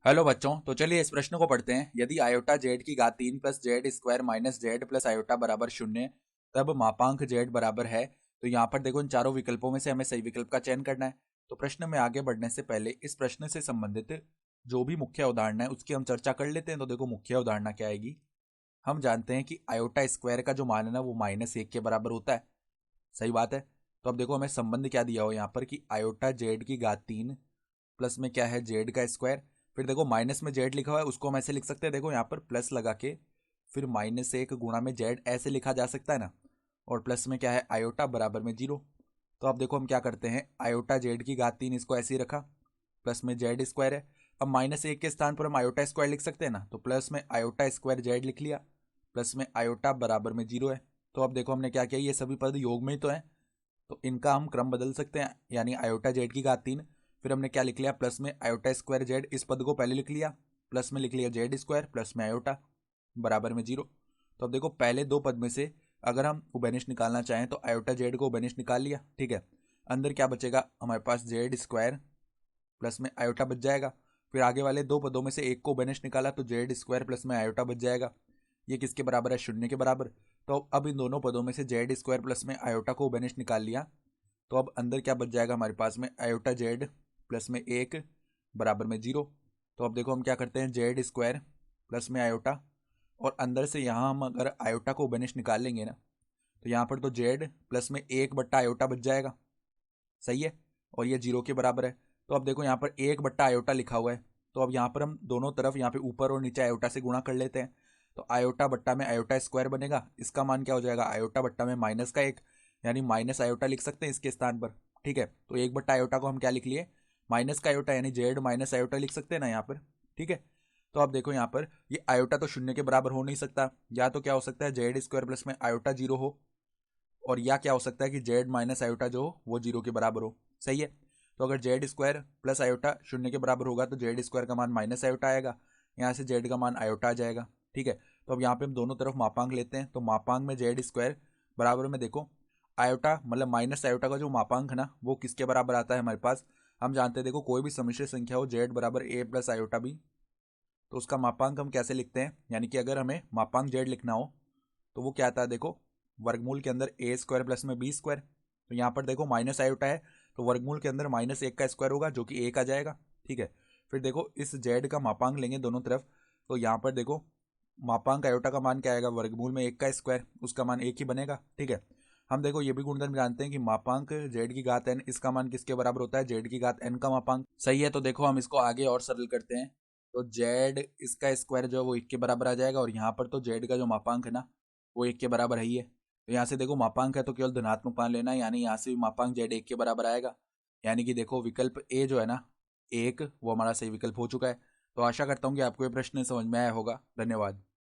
Hello बच्चों, तो चलिए इस प्रश्न को पढ़ते हैं। यदि आयोटा जेड की घात 3 plus Z square minus Z plus iota बराबर 0, तब मापांक जेड बराबर है। तो यहाँ पर देखो, इन चारों विकल्पों में से हमें सही विकल्प का चयन करना है। तो प्रश्न में आगे बढ़ने से पहले इस प्रश्न से संबंधित जो भी मुख्य अवधारणा है उसकी हम चर्चा कर लेते हैं। तो देखो, मुख्य अवधारणा क्या आएगी। हम जानते हैं कि आयोटा स्क्वायर का जो मान है ना, वो -1 के बराबर होता है। सही बात है। तो अब देखो, हमें संबंध क्या दिया हो यहाँ पर कि आयोटा जेड की घात 3 प्लस में क्या है, जेड का स्क्वायर। फिर देखो, माइनस में जेड लिखा हुआ है, उसको हम ऐसे लिख सकते हैं। देखो यहाँ पर प्लस लगा के फिर -1 गुणा में जेड ऐसे लिखा जा सकता है ना। और प्लस में क्या है, आयोटा बराबर में 0। तो अब देखो हम क्या करते हैं, आयोटा जेड की घात 3 इसको ऐसे ही रखा, प्लस में जेड स्क्वायर है। अब -1 के स्थान पर हम आयोटा स्क्वायर लिख सकते हैं ना, तो प्लस में आयोटा स्क्वायर जेड लिख लिया, प्लस में आयोटा बराबर में 0 है। तो अब देखो हमने क्या किया, ये सभी पद योग में ही तो है, तो इनका हम क्रम बदल सकते हैं। यानी आयोटा जेड की घात 3, फिर हमने क्या लिख लिया, प्लस में आयोटा स्क्वायर जेड, इस पद को पहले लिख लिया, प्लस में लिख लिया जेड स्क्वायर, प्लस में आयोटा बराबर में 0। तो अब देखो, पहले दो पद में से अगर हम उभयनिष्ठ निकालना चाहें तो आयोटा जेड को उभयनिष्ठ निकाल लिया, ठीक है। अंदर क्या बचेगा हमारे पास, जेड स्क्वायर प्लस में आयोटा बच जाएगा। फिर आगे वाले दो पदों में से एक को उभयनिष्ठ निकाला तो जेड स्क्वायर प्लस में आयोटा बच जाएगा। ये किसके बराबर है, 0 के बराबर। तो अब इन दोनों पदों में से जेड स्क्वायर प्लस में आयोटा को उभयनिष्ठ निकाल लिया, तो अब अंदर क्या बच जाएगा हमारे पास में, आयोटा जेड प्लस में 1 बराबर में 0। तो अब देखो हम क्या करते हैं, जेड स्क्वायर प्लस में आयोटा, और अंदर से यहाँ हम अगर आयोटा को उभयनिष्ठ निकाल लेंगे ना, तो यहाँ पर तो जेड प्लस में 1 बट्टा आयोटा बच जाएगा। सही है। और ये 0 के बराबर है। तो अब देखो यहाँ पर 1 बट्टा आयोटा लिखा हुआ है, तो अब यहाँ पर हम दोनों तरफ यहाँ पे ऊपर और नीचे आयोटा से गुणा कर लेते हैं। तो आयोटा बट्टा में आयोटा स्क्वायर बनेगा, इसका मान क्या हो जाएगा, आयोटा बट्टा में -1, यानी माइनस आयोटा लिख सकते हैं इसके स्थान पर। ठीक है, तो 1 बट्टा आयोटा को हम क्या लिख लिए, माइनस का आयोटा, यानी जेड माइनस आयोटा लिख सकते हैं ना यहाँ पर। ठीक है। तो अब देखो यहाँ पर ये आयोटा तो 0 के बराबर हो नहीं सकता, या तो क्या हो सकता है, जेड स्क्वायर प्लस में आयोटा 0 हो, और या क्या हो सकता है कि जेड माइनस आयोटा जो हो वो 0 के बराबर हो। सही है। तो अगर जेड स्क्वायर प्लस आयोटा 0 के बराबर होगा तो जेड स्क्वायर का मान माइनस आयोटा आएगा, यहाँ से जेड का मान आयोटा आ जाएगा। ठीक है। तो अब यहाँ पे हम दोनों तरफ मापांक लेते हैं, तो मापांक में जेड स्क्वायर बराबर में देखो, आयोटा मतलब माइनस आयोटा का जो मापांक है ना, वो किसके बराबर आता है हमारे पास। हम जानते हैं, देखो कोई भी सम्मिश्र संख्या हो जेड बराबर a प्लस आयोटा b, तो उसका मापांक हम कैसे लिखते हैं, यानी कि अगर हमें मापांक जेड लिखना हो तो वो क्या आता है, देखो वर्गमूल के अंदर ए स्क्वायर प्लस में बी स्क्वायर। तो यहाँ पर देखो माइनस आयोटा है, तो वर्गमूल के अंदर -1 का स्क्वायर होगा जो कि 1 आ जाएगा। ठीक है। फिर देखो इस जेड का मापांक लेंगे दोनों तरफ, तो यहाँ पर देखो मापांक आयोटा का मान क्या आएगा, वर्गमूल में 1 का स्क्वायर, उसका मान 1 ही बनेगा। ठीक है। हम देखो ये भी गुणधर्म जानते हैं कि मापांक जेड की घात n, इसका मान किसके बराबर होता है, जेड की घात n का मापांक। सही है। तो देखो हम इसको आगे और सरल करते हैं, तो जेड इसका स्क्वायर जो है वो 1 के बराबर आ जाएगा, और यहाँ पर तो जेड का जो मापांक है ना, वो 1 के बराबर है ही है। तो यहाँ से देखो मापांक है तो केवल धनात्मक मान लेना है, यानी यहाँ से भी मापांक जेड 1 के बराबर आएगा। यानी कि देखो विकल्प ए जो है ना, 1, वो हमारा सही विकल्प हो चुका है। तो आशा करता हूँ कि आपको ये प्रश्न समझ में आया होगा। धन्यवाद।